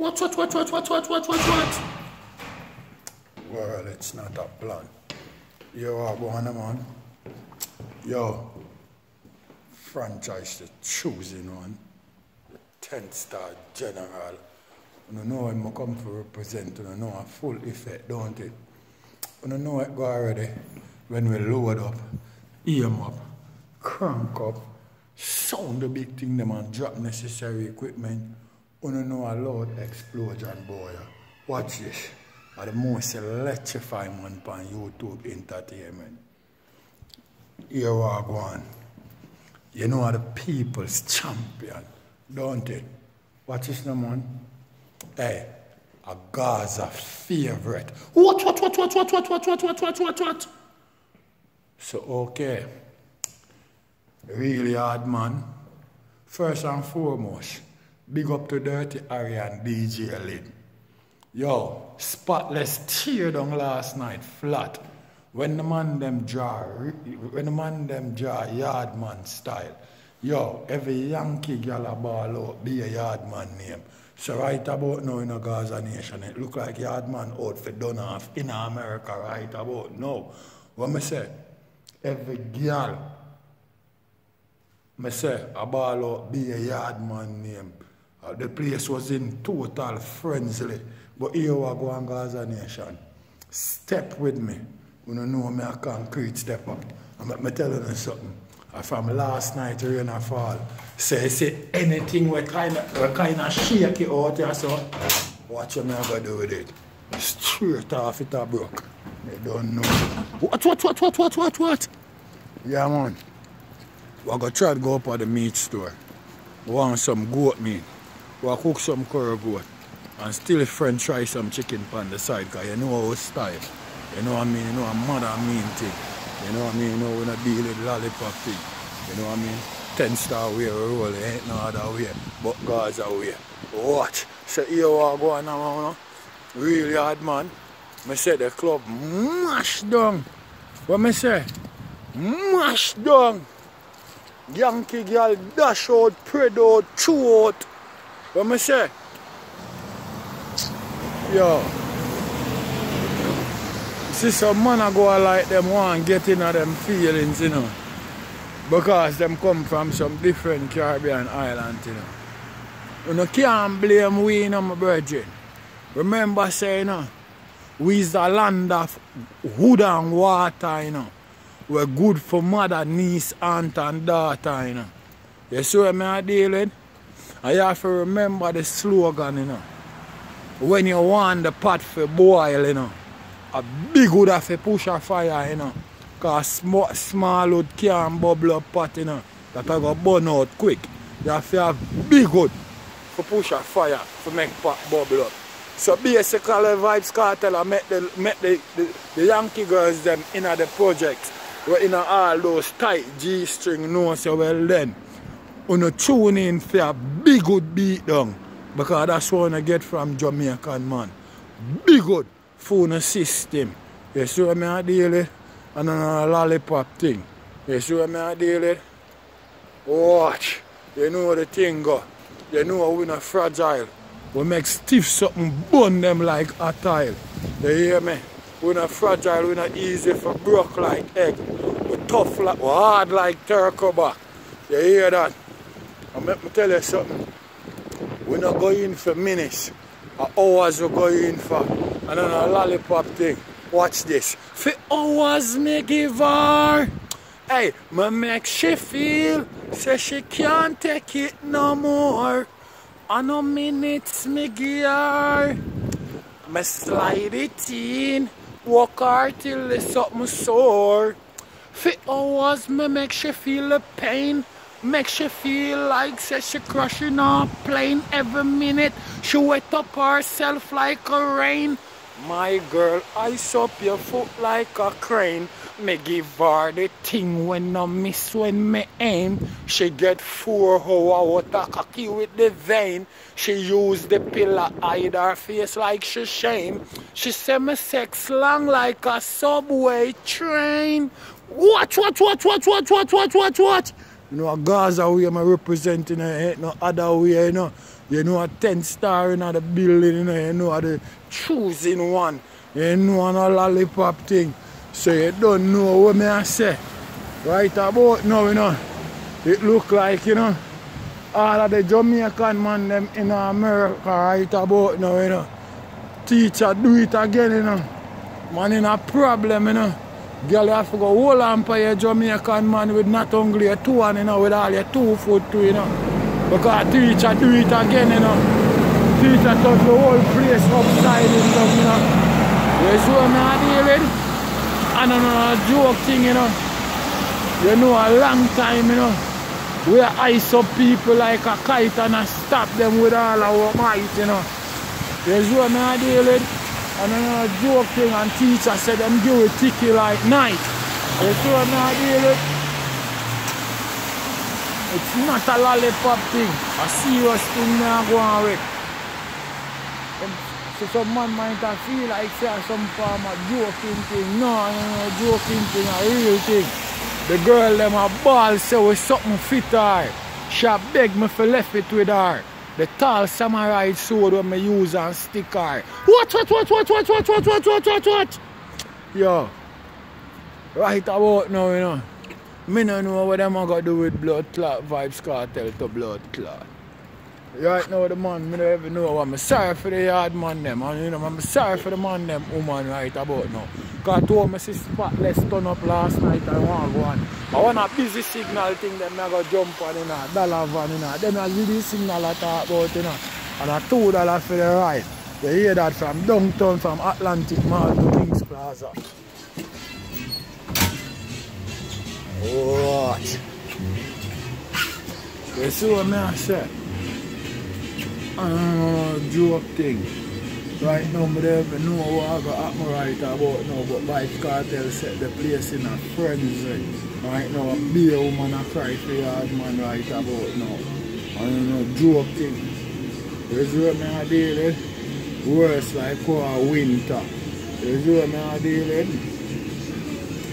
What? Well, it's not a plan. You are going, man. Yo, franchise the choosing one. 10-star general. You know him come to represent, you know a full effect, don't it? You know it go already. When we load up, aim up, crank up, sound the big thing them and drop necessary equipment. You know a loud explosion, boy. Watch this. Are the most electrifying man on YouTube entertainment. Here we are going. You know are the people's champion, don't it? Watch this now, man. Hey, a Gaza favorite. What? So, okay. Really hard, man. First and foremost, big up to Dirty Harry and DJ Lynn. Yo, Spotless tear down last night, flat. When the man them draw yardman style. Yo, every Yankee gal a ball out, be a yardman name. So right about now in a Gaza nation, it look like yardman outfit done off in America right about now. What me say? Every gal, me say, a ball out, be a yardman name. The place was in total frenzy. But here we go on Gaza nation. Step with me. You know me a concrete step up. I'm telling you something. From last night rain and fall. Say anything we kind of shake it out here, so watch what I'm going to do with it. Straight off it a broke. They don't know. What? Yeah, man. We're going to try to go up at the meat store. We want some goat meat. We'll cook some curry goat. And still French try some chicken on the side, because you know our style. You know what I mean? You know a mother mean thing. You know what I mean? You know we're not dealing with lollipop thing. You know what I mean? 10-star way we roll, there ain't no other way. But Gaza way. Watch. So here we are going now, really hard, man. I say the club mash down. What I say? Mash down. Yankee girl dash out, spread out, chew out. What I say? Yo. See some man a go like them want get into them feelings, you know. Because them come from some different Caribbean islands, you know. You can't blame we, you know, my brethren. Remember saying, you know, we is the land of wood and water, you know. We're good for mother, niece, aunt and daughter, you know. You see what I deal with? And you have to remember the slogan, you know. When you want the pot for boil, you know. A big wood have to push a fire, you know. Because small wood can't bubble up pot, you know. That I go burn out quick. You have to have big wood for push a fire to make pot bubble up. So basically Vibes Cartel make the Yankee girls them in the project. We're in all those tight G-string notes, so well then. You tune in for a big wood beat down. Because that's what I get from Jamaican man. Big wood. Phone system. You see what I deal with? And then a lollipop thing. You see what I deal with? Watch. You know the thing go. You know we're not fragile. We make stiff something, burn them like a tile. You hear me? We're not fragile, we're not easy for broke like egg. We're tough like, we're hard like turkey back. You hear that? And let me tell you something. We're not going for minutes. Hours we're going for. And then a lollipop thing. Watch this. For hours me give her. Hey, me make she feel. Say she can't take it no more. And no minutes me give her. Me slide it in. Walk her till there's something sore. For hours me make she feel the pain. Make she feel like say she crushing her plane every minute. She wet up herself like a rain. My girl, ice up your foot like a crane. Me give her the thing when I miss when me aim. She get 4 hours water cocky with the vein. She use the pillar hide her face like she shame. She say me sex long like a subway train. What? You know, a Gaza way I'm representing, ain't no other way, you know. You know a 10-star in the building, you know the choosing one. You know a lollipop thing. So you don't know what me I say. Right about now, you know, it look like, you know, all of the Jamaican man them in America right about now, you know. Teacher do it again, you know. Man in a problem, you know. Girl, you have to go hold on for your Jamaican man with not only a 2 and, you know, with all your 2 foot too, you know. Because teacher do it again, you know. Teacher touch the whole place upside down, you know. You see what I'm dealing? And another joke thing, you know. You know, a long time, you know. We ice up people like a kite and I stop them with all our might, you know. You see what I'm dealing? And another joke thing, and teacher said them give it ticky like night. You see what I'm dealing? It's not a lollipop thing, a serious thing now going with. So some man might feel like say some form of joking thing. No, joking thing, a real thing. The girl them a ball say with something fit her. She beg me for left it with her. The tall samurai sword when me use and stick her. What? Yo. Right about now, you know. Me don't know what them are going to do with blood clot Vibes Cartel to blood clot. Right now the man, me don't even know. I'm sorry for the yard man them. And you know, I'm sorry for the man them woman right about now. Because I told me see spotless turn up last night and want to go on. I want a busy signal thing them I go jump on in a dollar van in a. Then I see the signal I talk about you know. And a $2 for the ride. You hear that from downtown from Atlantic Mall to Kings Plaza. What? You see what I say? Joke thing. Right now, I don't even know what I got happen right about now, but Vibes Cartel set the place in a frenzy. Right now, a beer woman a cry for yard man right about now. And joke thing. You see what I deal with? Worse like our winter. You see what I deal with?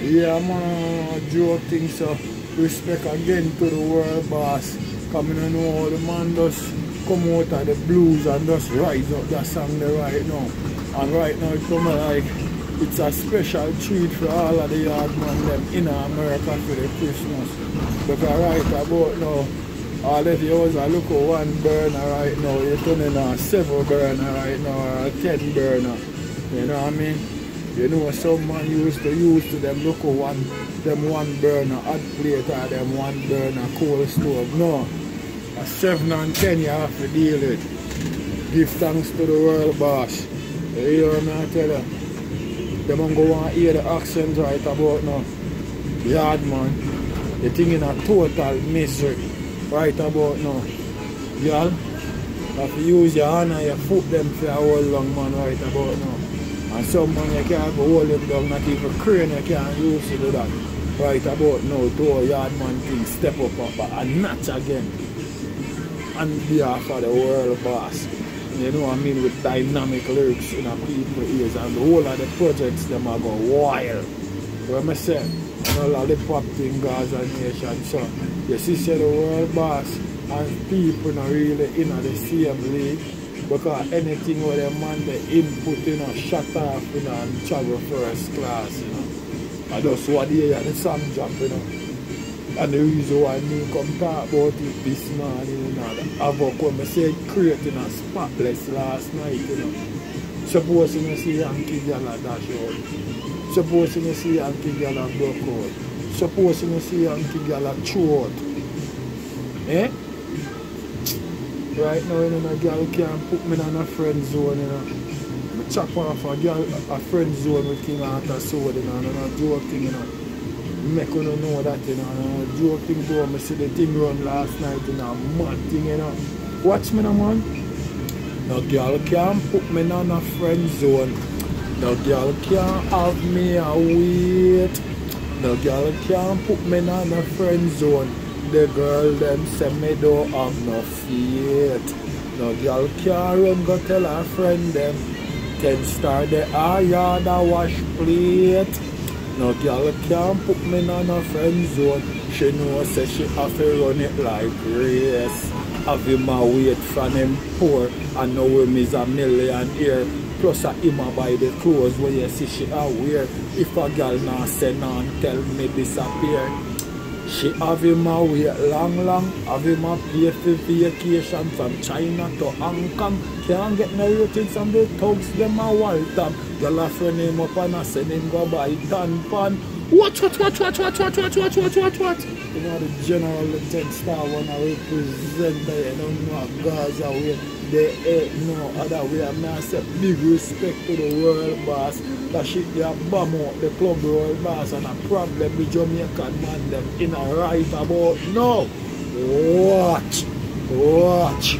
Yeah, man, joke thing, so respect again to the world boss. Coming to know how the man does come out of the blues and just rise up that song there right now. And right now it's coming like it's a special treat for all of the yardmen them in America for the Christmas. Because right about now, all of yours are look at 1 burner right now, you're turning a 7 burner right now or a 10 burner. You know what I mean? You know some man used to use to them look at them 1 burner hot plate or them 1 burner cold stove. No. A 7 and 10 you have to deal with. Give thanks to the world boss. You hear what I tell you? Them don't go and hear the accent right about now. Yard man. The thing in a total misery. Right about now. Y'all have to use your hand and your foot them for a whole long man right about now. And some man you can't go hold them down, not even crane you can't use to do that. Right about now, to a yard man thing step up and notch again. On behalf of the world boss. You know what I mean, with dynamic lyrics in our people's ears and the whole of the projects them are go wild. What I say, and all of the pop thing Gaza nation, so you see the world boss and people not really in the same league because anything where the man the input you know shut off you know and travel first class, you know. And that's what they hear the song drop, you know. And the reason why me come talk about it this morning, you know, the havoc when I say creating a spotless last night, you know. Suppose you see Yankee girl dash out. Suppose you see Yankee girl broke out. Suppose you see Yankee girl throw out. Eh? Right now, you know, a girl can't put me in a friend zone, you know. I chop off a girl, a friend zone with King Arthur sword, you know, and a joke thing, you know. Make you know that, you know, and a joke thing too, I see the thing run last night, you know, mad thing, you know. Watch me now, man. No girl can't put me in a friend zone. No girl can't have me a wait. No girl can't put me in a friend zone. The girl them say me don't have no faith. No girl can't run go tell her friend them 10 star the yard a wash plate. No girl can't put me in a friend zone. She knows say she have to run it like race. have him a wait from him poor and now him is a millionaire. Plus a him a buy the clothes where you see she a wear. If a girl now send and tell me disappear. She have him a wait long, have him a pay for vacation from China to Hong Kong. Can't get no ratings from the thugs, them a wall top. Girl a friend him up and a send him go buy tan. What? You know the general lieutenant star wanna represent the Gaza way. There ain't no other way. I mean, I say big respect to the world boss. That shit they are bomb out the club world boss and a problem with Jamaican man them in a right about now. Watch.